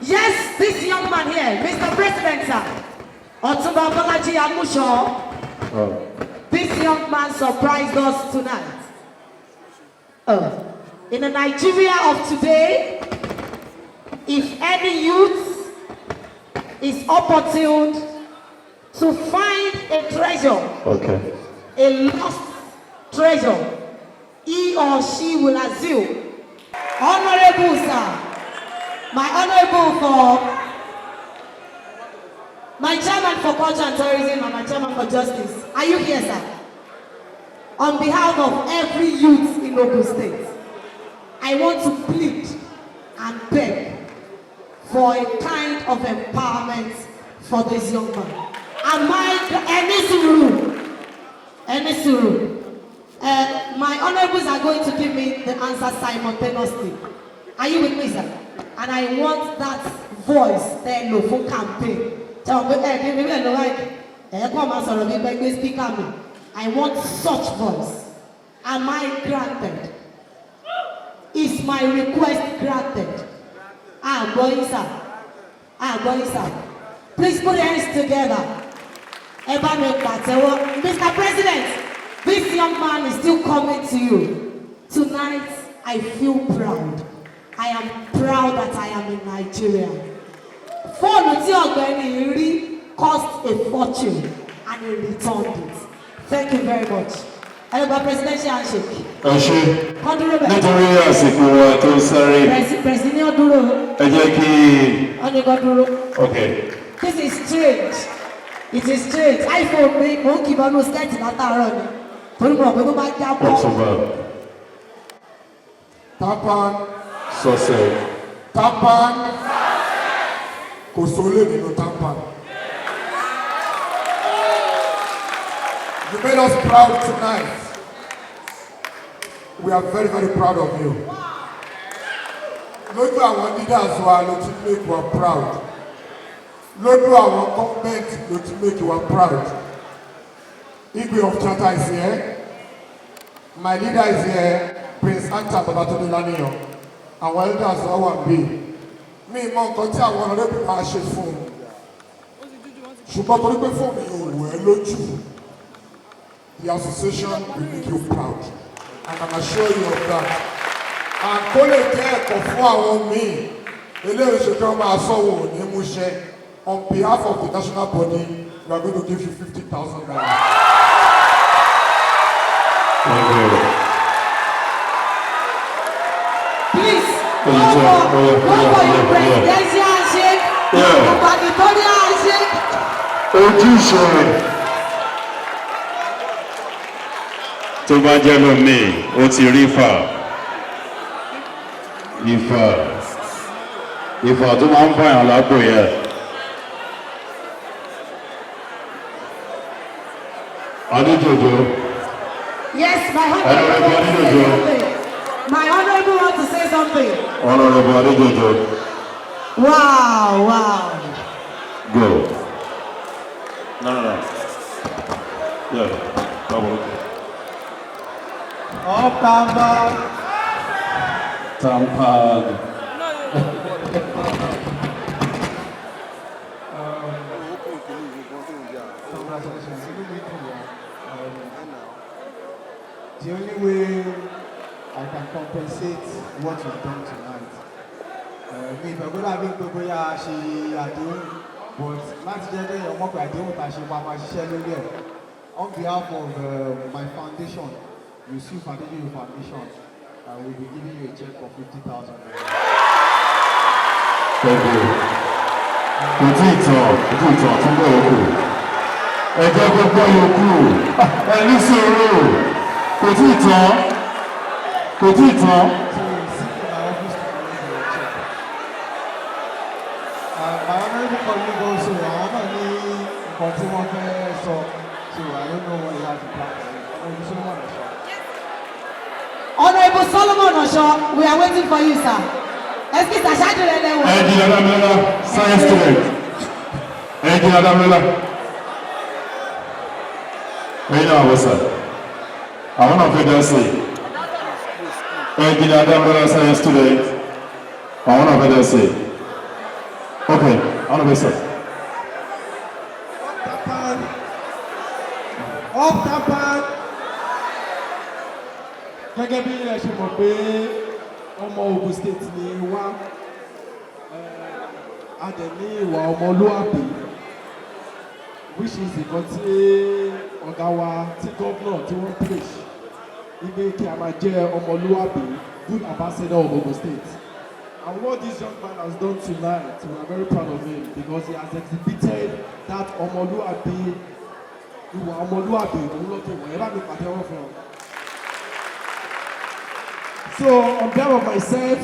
Yes, this young man here, Mr. President, sir. Otumba Bolaji Amusho. This young man surprised us tonight. In the Nigeria of today, if any youth is opportune to find a treasure, a lost treasure, he or she will assume. Honorable sir, my honorable for my chairman for culture and tourism and my chairman for justice. Are you here, sir? On behalf of every youth in Ogun State, I want to plead and beg for a kind of empowerment for this young man. Am I any suru? My honorables are going to give me the answer simultaneously. Are you with me, sir? And I want that voice there no for campaign. I want such voice. Am I granted? Is my request granted? Boy, sir. Please put your hands together. Mr. President, this young man is still coming to you. Tonight, I feel proud. I am proud that I am in Nigeria. Phone really cost a fortune and he returned it. Thank you very much. Hello, presidential handshake. Nítorí àsìkò wa tó sáré. President dúró. Ẹ jẹ́ kí. Ọ̀nìkan dúró. Okay. This is strange. It is strange. iPhone mi mò ń kí bọ́nú skẹ́ẹ̀tì látàárọ̀ ni. Torí mo rò pé tó bá jábọ́. Tapan. Sausage. Tapan. Kò sólè nínú tapan. You made us proud tonight. We are very, very proud of you. Lójú àwọn leaders wa ló ti make you proud. Lójú àwọn government ló ti make you proud. Igwe of Chata is here. My leader is here. Prince Anta Babatunde Laniyan. Àwọn elders wa wà bí. Mi mọ nǹkan tí àwọn ọ̀rẹ́bí máa ṣe fún un. Ṣùgbọ́n torí pé fún mi ò wù ẹ́ lójú. The association will make you proud. I can assure you of that. And kó lè jẹ́ ẹ̀kọ́ fún àwọn míì. Eléyìí ṣe kí wọ́n máa sọ̀wọ́ ní múṣẹ́. On behalf of the national body, we are going to give you 50,000 naira. Please, go for your presidential handshake, your gubernatorial handshake. Ojúṣe tó bá jẹ́ lómi, ó ti rí ìfà tó máa ń báyàn lápò yẹ. Adéjòjò. Yes, my honorable want to say something. My honorable want to say something. Honorable Adéjòjò. Wow. Go. No. Yeah, double. Tampag. The only way I can compensate what you've done tonight. If I'm going to have a she but last day your work I don't on behalf of my foundation, Yusuf Foundation, I will be giving you a check for 50,000. Thank you. Kò tí ì tàn tún bọ̀ òkú. Ẹ jẹ́ kó gbọ́ yòókù. Ẹ ní sùúrù. Kò tí ì tàn. So you sit in my office to give you a check. My honorable colleague also, I want to continue so I don't know what he has to plan. Honorable Solomon Osho, we are waiting for you, sir. Excuse me, Eddie Adamela, science student. Eddie Adamela. Where you know, sir? I want to figure say. Eddie Adamela, science student. I want to figure say. Okay, all of us. Up Tampan. Gẹ́gẹ́ bí ẹ ṣe mọ̀ pé ọmọ Ogun State ni wá, a dẹ̀ ní ìwà ọmọlúwàbí, which is nǹkan tí ọ̀gá wa tí gómìnà tí wọ́n preach ibi kí a máa jẹ́ ọmọlúwàbí, good ambassador of Ogun State. And what this young man has done tonight, we are very proud of him because he has exhibited that ọmọlúwàbí, ìwà ọmọlúwàbí ìwúlọ́tò ìwọ̀nyẹ́ bá mi pàtẹ́wọ́ fún ọ. So, on behalf of myself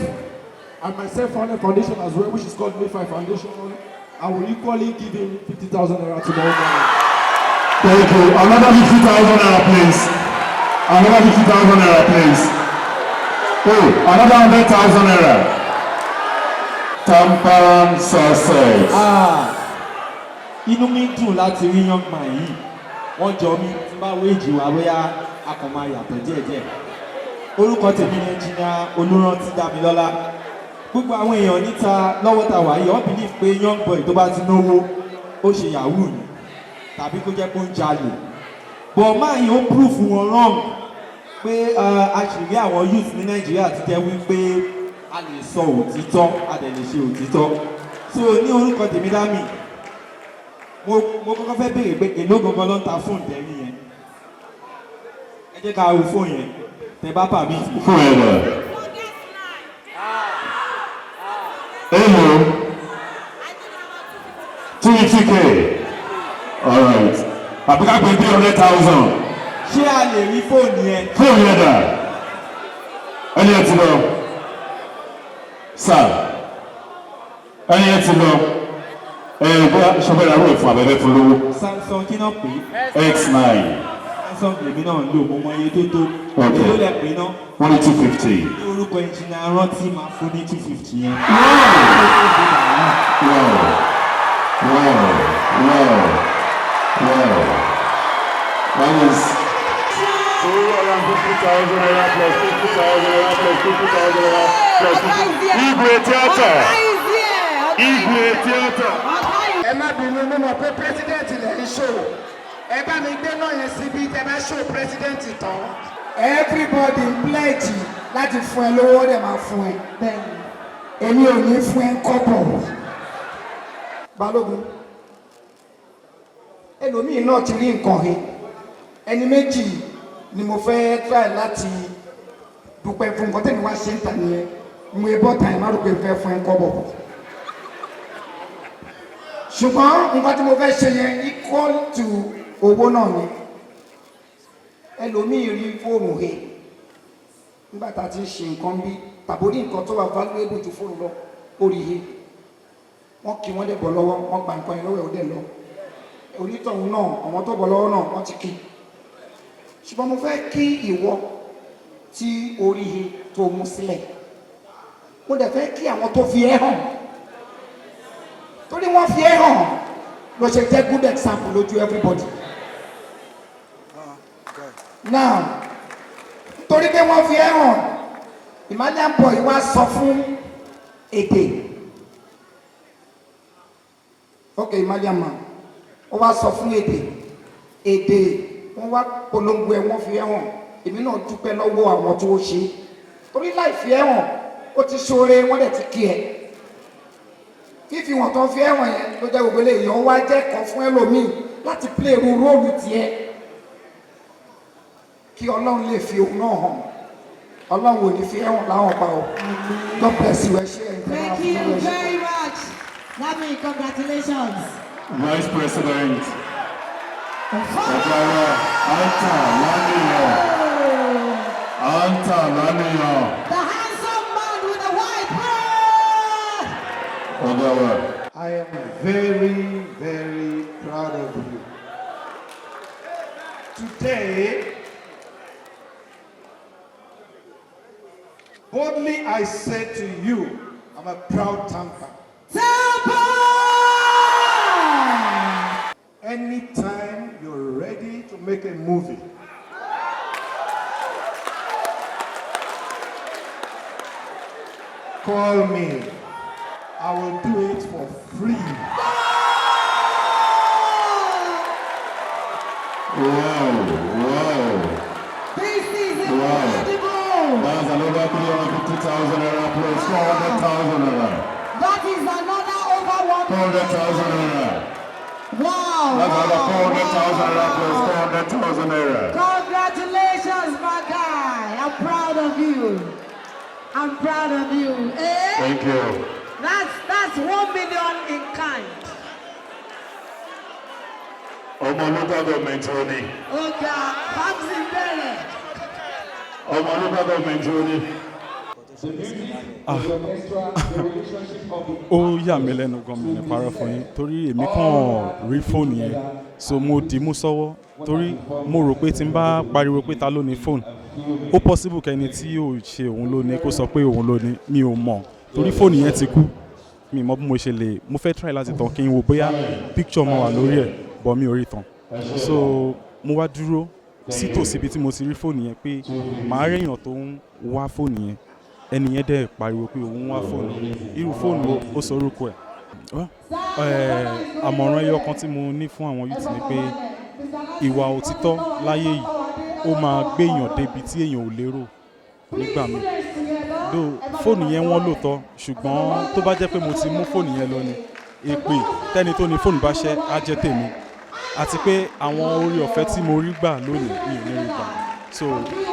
and my self-funded foundation as well, which is called Mayfire Foundation, I will equally give him 50,000 naira tomorrow morning. Thank you. Another 50,000 naira, please. Another 50,000 naira, please. Oh, another 100,000 naira. Tampan sausage. Inú mi dùn láti rí young man yìí. Wọ́n jọ mí tí bá wéjì wá bóyá a kàn máa yàtọ̀ díẹ̀díẹ̀. Orúkọ tèmi ni Engineer Olúrántí Dámilọ́lá. Gbogbo àwọn èèyàn níta lọ́wọ́ ta wà yìí, wọ́n believe pé young boy tó bá ti náwó, ó ṣe yahoo ni, tàbí kó jẹ́ kó ń jalè. But máa yìí ó proof wọn wrong pé a ṣì rí àwọn youth ní Nàìjíríà ti jẹ́ wípé a lè sọ òtítọ́, a dẹ̀ lè ṣe òtítọ́. So ní orúkọ tèmi Dámì, mo kọ́kọ́ fẹ́ béèrè pé èló gangan ló ń ta fóònù tẹ̀rí yẹn. Ẹ jẹ́ ká wo fóònù yẹn. Tẹ bá pàmì. Fún ẹ lọ. Hello. 250K. All right. Àbíká pé 300,000. Ṣé a lè rí fóònù yẹn? Fóònù yẹn dà. Ẹni ẹ ti lọ. Sir. Ẹni ẹ ti lọ. Bóyá ṣọ́fẹ́ ìyàwó ẹ̀ fún abẹ́rẹ́ fún lówó. Samsung kí náà pè X9. Samsung lèmi náà ń lò, mo mọ iye tó tó. Okay. Èló lẹ pè náà? Wọ́n ní 250. Ní orúkọ Engineer Rántí máa fún ní 250 yẹn. Wow. That is 250,000 naira plus 50,000 naira plus 50,000 naira plus 50,000. Igwe theatre. Igwe theatre. ẹ má bínú mímọ̀ pé president ilẹ̀ ń ṣó ẹ bá mi gbé náà yẹn síbi tẹ bá ṣó president tán. everybody pledge láti fún ẹ lówó dẹ̀ máa fún ẹ. Bẹ́ẹ̀ni. èmi ò ní fún ẹ kọ́bọ̀. balógun ẹlòmíì náà ti rí nǹkan he ẹni méjì ni mo fẹ́ try láti dúpẹ́ fún nǹkan tẹ̀mí wá ṣe ń tà nìyẹn mo ẹ bọ́ tàn ẹ̀ má rò pé fẹ́ fún ẹ kọ́bọ̀. ṣùgbọ́n nǹkan tí mo fẹ́ ṣe yẹn equal to owó náà ni ẹlòmíì rí fóònù he nígbà tá a ti ń ṣe nǹkan bí tàbí orí nǹkan tó wà valuable ju fóònù lọ ó rí he wọ́n kí wọ́n dẹ̀ bọ̀ lọ́wọ́ wọ́n gba nǹkan yẹn lọ́wọ́ ẹ̀ ó dẹ̀ lọ onítọ̀hún náà àwọn tó bọ̀ lọ́wọ́ náà wọ́n ti kí ṣùgbọ́n mo fẹ́ kí ìwọ tí orí he tó mú sílẹ̀ mo dẹ̀ fẹ́ kí àwọn tó fi ẹ́ hàn torí wọ́n fi ẹ́ hàn ló ṣe jẹ́ good example lójú everybody now torí pé wọ́n fi ẹ́ hàn Imalian boy wá sọ fún èdè ok Imalian man ó wá sọ fún èdè wọ́n wá polongo ẹ̀ wọ́n fi ẹ́ hàn èmi náà dúpẹ́ lọ́wọ́ àwọn tó ṣe torí láì fi ẹ́ hàn ó ti ṣoore wọ́n dẹ̀ ti kí ẹ fífi wọn tó fi ẹ́ hàn yẹn ló jẹ́ gbogbo eléyìí ó wá jẹ́ kan fún ẹlòmíì láti play irú róòlù tiẹ̀ kí Ọlọ́run lè fi òun náà hàn Ọlọ́run ò ní fi ẹ́ hàn láwọn pa ọ́ God bless you ẹ ṣe ẹ̀ Thank you very much. Nami, congratulations. Vice President. Ọ̀gára Anta Laniyan. Anta Laniyan. The handsome man with the white hair. Ọ̀gára. I am very, very proud of you. Today, boldly I say to you, I'm a proud Tampa. Tampa! Anytime you're ready to make a movie, call me. I will do it for free. free. Wow. This is incredible. That's another 350,000 naira plus 400,000 naira. That is another over 400,000 naira. Wow. That's another wow, 400,000 naira plus wow. 400,000 naira. Congratulations, my guy. I'm proud of you. I'm proud of you. Eh? Thank you. That's 1 million in kind. Ọmọ local government only. Oga, Babs in Bẹ̀rẹ̀. Ọmọ local government only. Ó yà mí lẹ́nu gan mi ní parọ́ fún yín torí èmi kàn rí fóònù yẹn so mo dì mú sọ́wọ́ torí mo rò pé tí n bá pariwo pé ta ló ní fóònù ó possible kẹ́ni tí yóò ṣe òun ló ní kó sọ pé òun ló ní mi ò mọ̀ torí fóònù yẹn ti kú mi mọ̀ bí mo ṣe lè mo fẹ́ try láti tàn kí n wo bóyá picture mo wà lórí ẹ̀ but mi ò rí tàn so mo wá dúró sítòsí ibi tí mo ti rí fóònù yẹn pé màá rí èèyàn tó ń wá fóònù yẹn ẹni yẹn dẹ̀ pariwo pé òun wá fóònù irú fóònù ó sọ orúkọ ẹ̀ àmọ̀ràn ẹyọ kan tí mo ní fún àwọn youth ni pé ìwà òtítọ́ láyé yìí ó máa gbé èèyàn débi tí èèyàn ò lérò nígbà míì do fóònù yẹn wọ́n lóòótọ́ ṣùgbọ́n tó bá jẹ́ pé mo ti mú fóònù yẹn lọ ni èpè tẹ́ni tó ní fóònù bá ṣẹ́ á jẹ́ tèmi àti pé àwọn orí ọ̀fẹ́ tí mo rí gbà lónìí mi ò ní rí gbà so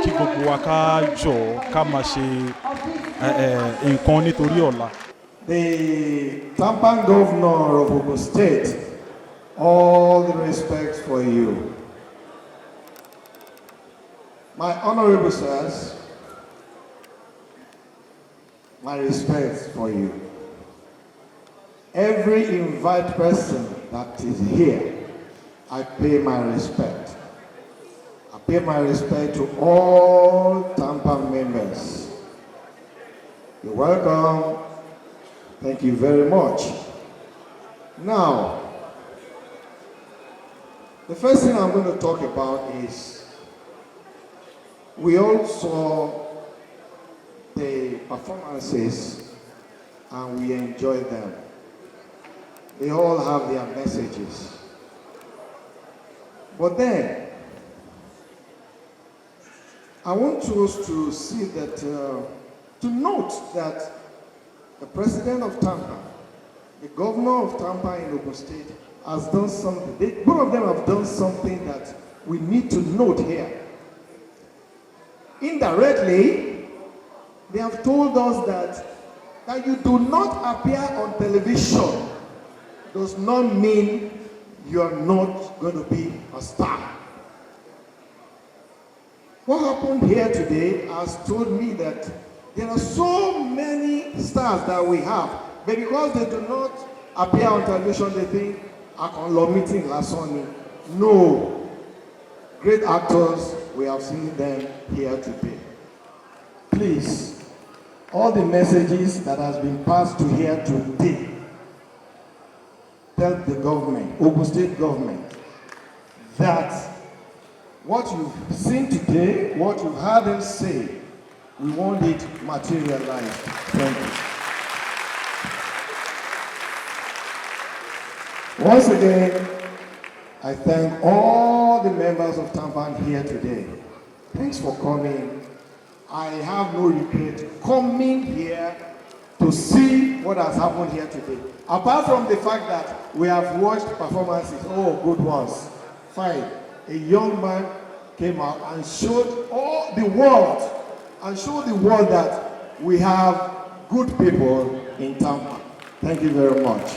kí gbogbo wa ká jọ ká máa ṣe nǹkan nítorí ọ̀la. The Tampan Governor of Ogun State, all the respect for you. My honorable sirs, my respect for you. Every invite person that is here, I pay my respect. I pay my respect to all Tampan members. You're welcome. Thank you very much. Now, the first thing I'm going to talk about is we all saw the performances and we enjoyed them. They all have their messages. But then, I want us to see that, to note that the president of Tampa, the governor of Tampa in Ogun State has done something. Both of them have done something that we need to note here. Indirectly, they have told us that you do not appear on television does not mean you are not going to be a star. What happened here today has told me that there are so many stars that we have, but because they do not appear on television, they think, I can love meeting last Sunday. No. Great actors, we have seen them here today. Please, all the messages that has been passed to here today, tell the government, Ogun State government, that what you've seen today, what you've heard them say, we want it materialized. Thank you. Once again, I thank all the members of Tampan here today. Thanks for coming. I have no regret coming here to see what has happened here today. Apart from the fact that we have watched performances, oh, good ones, fine. A young man came out and showed all the world, that we have good people in Tampa. Thank you very much.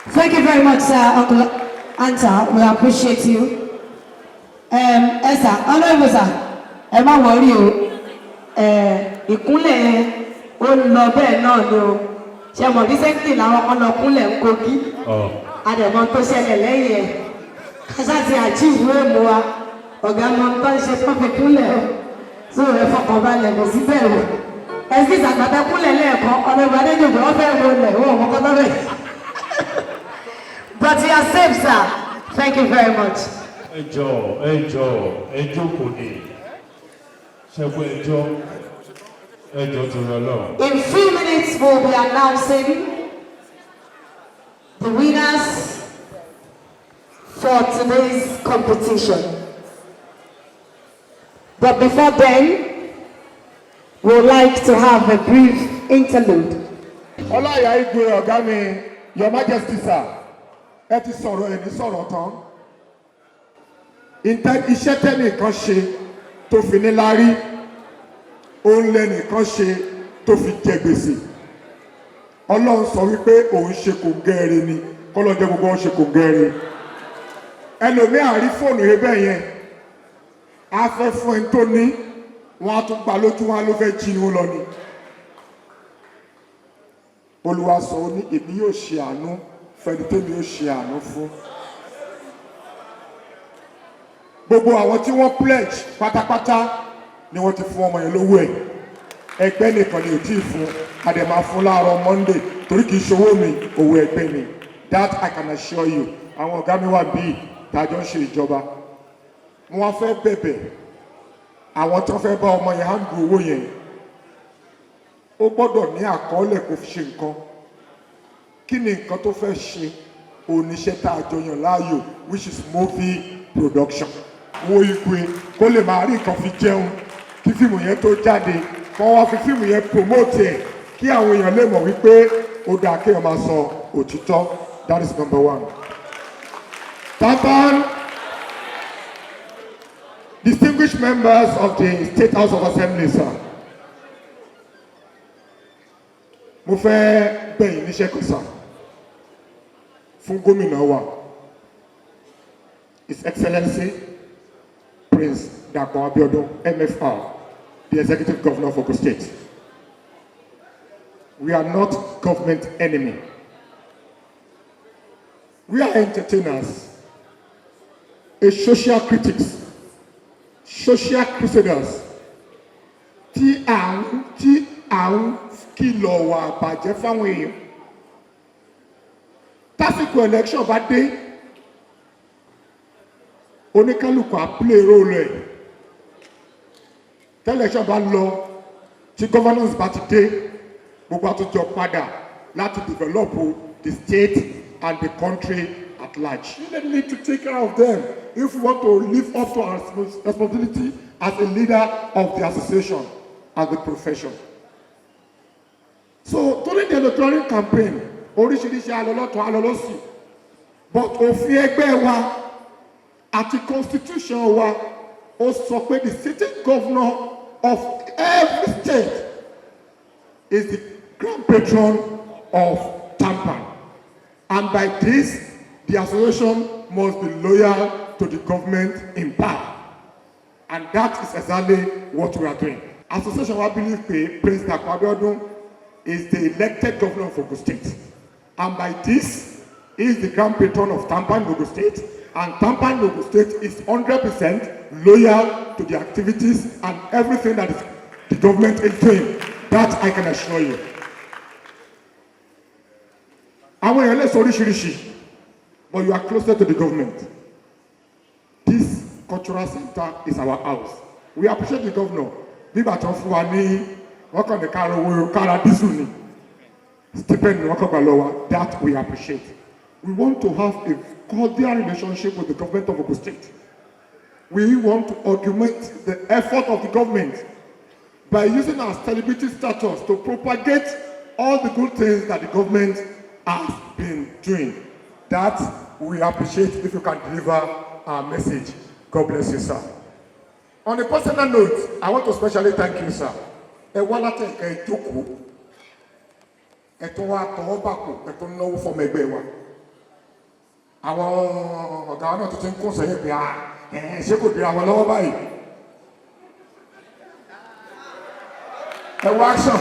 Thank you very much, sir, Uncle Anta. We appreciate you. Sir, honorable sir, ẹ má worry o. Ìkúnlẹ̀ ó lọ bẹ́ẹ̀ náà ni o. Ṣé mọ̀ recently làwọn kan lọ kúnlẹ̀ ń Kogi? Àdẹ̀mọ́ tó ṣẹlẹ̀ lẹ́yìn ẹ̀. Kásá ti achieve èèmù wa. Ọ̀gá mọ̀ tó ń ṣe tó fi kúnlẹ̀ o. So ẹ fọkànbalẹ̀ kò sí bẹ̀rù. Ẹ̀sìn ìsàgbàtà kúnlẹ̀ lẹ́ẹ̀kan, ọ̀nà ìgbàdéjò wọ́n fẹ́ wọlé, wọ́n mọ̀ kọ́tọ́ bẹ́ẹ̀. But you are safe, sir. Thank you very much. Ẹjọ́ kò ní. Ṣẹ́gun ẹjọ́. Ẹjọ́ torí Ọlọ́run. In few minutes, we'll be announcing the winners for today's competition. But before then, we'd like to have a brief interlude. Ọláyà Igwe ọ̀gá mi, Your Majesty sir, ẹ ti sọ̀rọ̀ ẹ̀ ní sọ̀rọ̀ tán. Iṣẹ́ tẹ́nìkan ṣe tó fi ní lárí, òun lẹ́nìkan ṣe tó fi jẹ gbèsè. Ọlọ́run sọ wípé òun ṣe kò gẹ́rẹ́ ni, kọ́lọ́ jẹ́ gbogbo wọn ṣe kò gẹ́rẹ́. Ẹlòmíà rí fóònù yẹn bẹ́ẹ̀ yẹn, a fẹ́ fún ẹni tó ní, wọ́n á tún gbà lójú wọn ló fẹ́ jí ni ó lọ ni. Olúwa sọ ó ní èmi yóò ṣe àánú fẹ́ni tèmi yóò ṣe àánú fún. Gbogbo àwọn tí wọ́n pledge pátápátá ni wọ́n ti fún ọmọ yẹn lówó ẹ̀. Ẹgbẹ́ nìkan ni ò tí ì fún, àdèmà fún láàárọ̀ Monday torí kì í ṣowó mi, owó ẹgbẹ́ mi. That I can assure you. Àwọn ọ̀gá mi wà bíi tàjọ́ ń ṣe ìjọba. Wọ́n fẹ́ bẹ̀bẹ̀ àwọn tó fẹ́ bá ọmọ yẹn handle owó yẹn. Ó gbọ́dọ̀ ní àkọọ́lẹ̀ kó fi ṣe nǹkan. Kí ni nǹkan tó fẹ́ ṣe? Oníṣẹ́ tá a jọ yàn láàyò, which is movie production. Wo Igwe kó lè máa rí nǹkan fi jẹun kí fíìmù yẹn tó jáde, kí wọ́n wá fi fíìmù yẹn promote ẹ̀ kí àwọn èèyàn lè mọ̀ wípé ó dáa kéèyàn máa sọ òtítọ́. That is number one. Tampan, distinguished members of the State House of Assembly, sir. Mo fẹ́ bẹ̀yìn níṣẹ́ kan sá fún gómìnà wa, His Excellency Prince Dapo Abiodun, MFR, the Executive Governor of Ogun State. We are not government enemy. We are entertainers, a social critics, social crusaders, tí à ń kìlọ̀ wà bàjẹ́ fáwọn èèyàn. Tásìkò election bá dé, oníkálùkù á play role ẹ̀. Tẹ́lẹ̀ṣọ́ bá lọ, tí governance bá ti dé, gbogbo àtúnjọ padà láti develop the state and the country at large. We need to take care of them if we want to live up to our responsibility as a leader of the association and the profession. So during the electoral campaign, oríṣiríṣi alọ́lọ́tọ̀ alọ́lọ́sì, but òfin ẹgbẹ́ wa àti constitution wa ó sọ pé the sitting governor of every state is the grand patron of Tampan, and by this the association must be loyal to the government in power, and that is exactly what we are doing. Association wa believe pé Prince Dapo Abiodun is the elected governor of Ogun State, and by this he is the grand patron of Tampan Ogun State, and Tampan Ogun State is 100% loyal to the activities and everything that is the government is doing. That I can assure you. Àwọn èèyàn lè sọ oríṣiríṣi, but you are closer to the government. This cultural center is our house. We appreciate the governor. Bí bàtà fún wa ní wọ́n kàn ní kára owó kára dísù ni stipend wọ́n kàn gbà lọ́wọ́. That we appreciate. We want to have a cordial relationship with the government of Ogun State. We want to augment the effort of the government by using our celebrity status to propagate all the good things that the government has been doing. That we appreciate if you can deliver our message. God bless you, sir. On a personal note, I want to especially thank you, sir. Ẹ wá láti ẹ̀ka ìjókòó, ẹ tún wá tọwọ́ bàkù, ẹ tún náwó fọmọ ẹgbẹ́ wa. Àwọn ọ̀gá wa náà tó ti ń kún sẹ́yìn pé ṣé kò dé àwọn lọ́wọ́ báyìí. Ẹ wá action,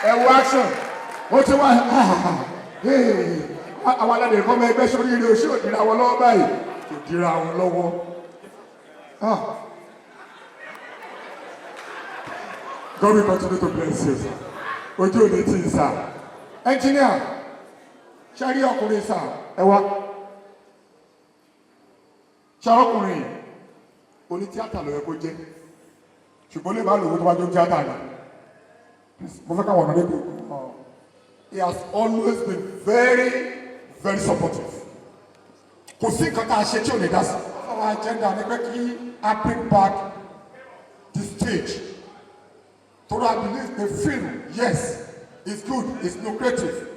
ẹ wá action, ó ti wá àwọn aládé kọ́ mọ ẹgbẹ́ sórí ilé oṣù òdìrà wọn lọ́wọ́ báyìí, òdìrà wọn lọ́wọ́. God will continue to bless you, sir. Ojú ò ní tí sir. Engineer, ṣe rí ọkùnrin sir, ẹ wá. Ṣe ọkùnrin oní tíátà ló yẹ kó jẹ́. ṣùgbọ́n lè má lòwó tó bá jó tíátà ni mo fẹ́ káwọn ọ̀nà níbi he has always been very very supportive kò sí nǹkan tá a ṣe tí ò lè dá sí our agenda ni pé kí I bring back the stage to I believe the film yes it's good it's lucrative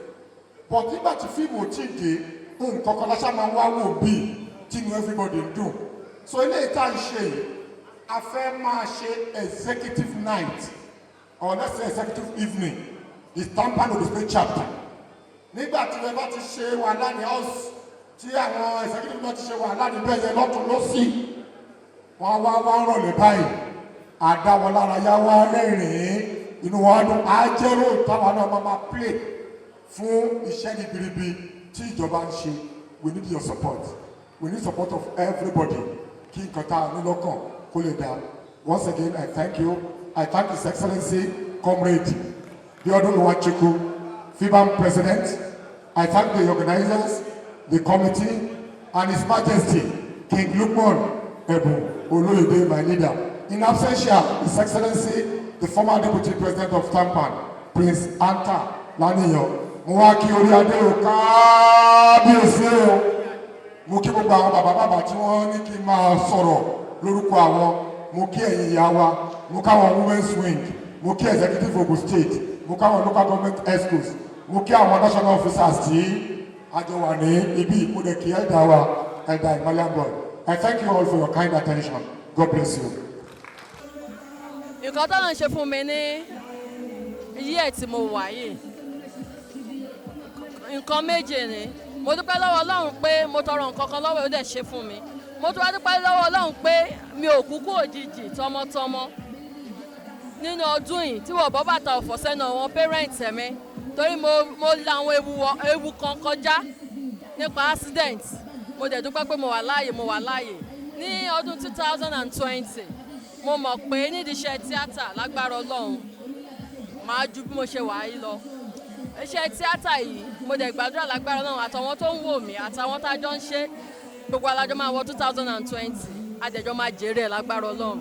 but nígbà tí fíìmù ò tí ì dé nǹkan kan láṣà máa ń wá wò bíi tínú everybody ń dùn so eléyìí tá à ń ṣe yìí a fẹ́ máa ṣe executive night or let's say executive evening the Tampan Ogun State chapter nígbà tí wọ́n bá ti ṣe wàhálà ní house tí àwọn executive náà ti ṣe wàhálà níbẹ̀ yẹn lọ́tún lọ́sì wọ́n wá ń rọ̀lẹ́ báyìí àdáwọlárayá wá rẹ́rìn-ín inú wọn dùn àjẹrò táwọn náà máa play fún iṣẹ́ ribiribi tí ìjọba ń ṣe we need your support we need support of everybody kí nǹkan tá a ní lọ́kàn kó lè dá once again I thank you I thank His Excellency Comrade Biodun Nwachukwu FIBAM President I thank the organizers the committee and His Majesty King Lukman Ebu Oloyede my leader in absentia His Excellency the former Deputy President of Tampan Prince Anta Laniyan mo wá kí orí adé o kábíyèsí o mo kí gbogbo àwọn bàbá tí wọ́n ní kí n máa sọ̀rọ̀ lórúkọ àwọn mo kí ẹ̀yin ìyá wa mo káwọn women's wing mo kí executive Ogun State mo káwọn local government excos mo kí àwọn national officers tí àjọ wà ní ibi ìkúdẹ kí ẹ̀dá wa ẹ̀dá Himalayan boy I thank you all for your kind attention God bless you. nǹkan tó ń ṣe fún mi ní iye tí mo wà yìí nǹkan méje ni mo dúpẹ́ lọ́wọ́ Ọlọ́run pé mo tọrọ nǹkan kan lọ́wọ́ ó dẹ̀ ṣe fún mi mo tún wá dúpẹ́ lọ́wọ́ Ọlọ́run pé mi ò kúkú òjijì tọmọtọmọ nínú ọdún yìí tí wọ́n bọ́ bàtà ọ̀fọ̀ sẹ́nu àwọn parents mi torí mo la àwọn ewu kan kọjá nípa accident mo dẹ̀ dúpẹ́ pé mo wà láàyè ní ọdún 2020 mo mọ̀ pé nídìí iṣẹ́ tíátà lágbára Ọlọ́run màá ju bí mo ṣe wà yìí lọ iṣẹ́ tíátà yìí mo dẹ̀ gbàdúrà lágbára Ọlọ́run àtàwọn tó ń wò mí àtàwọn tá a jọ ń ṣe gbogbo alájọ máa wọ 2020 àdẹ̀jọ́ máa jèrè lágbára Ọlọ́run.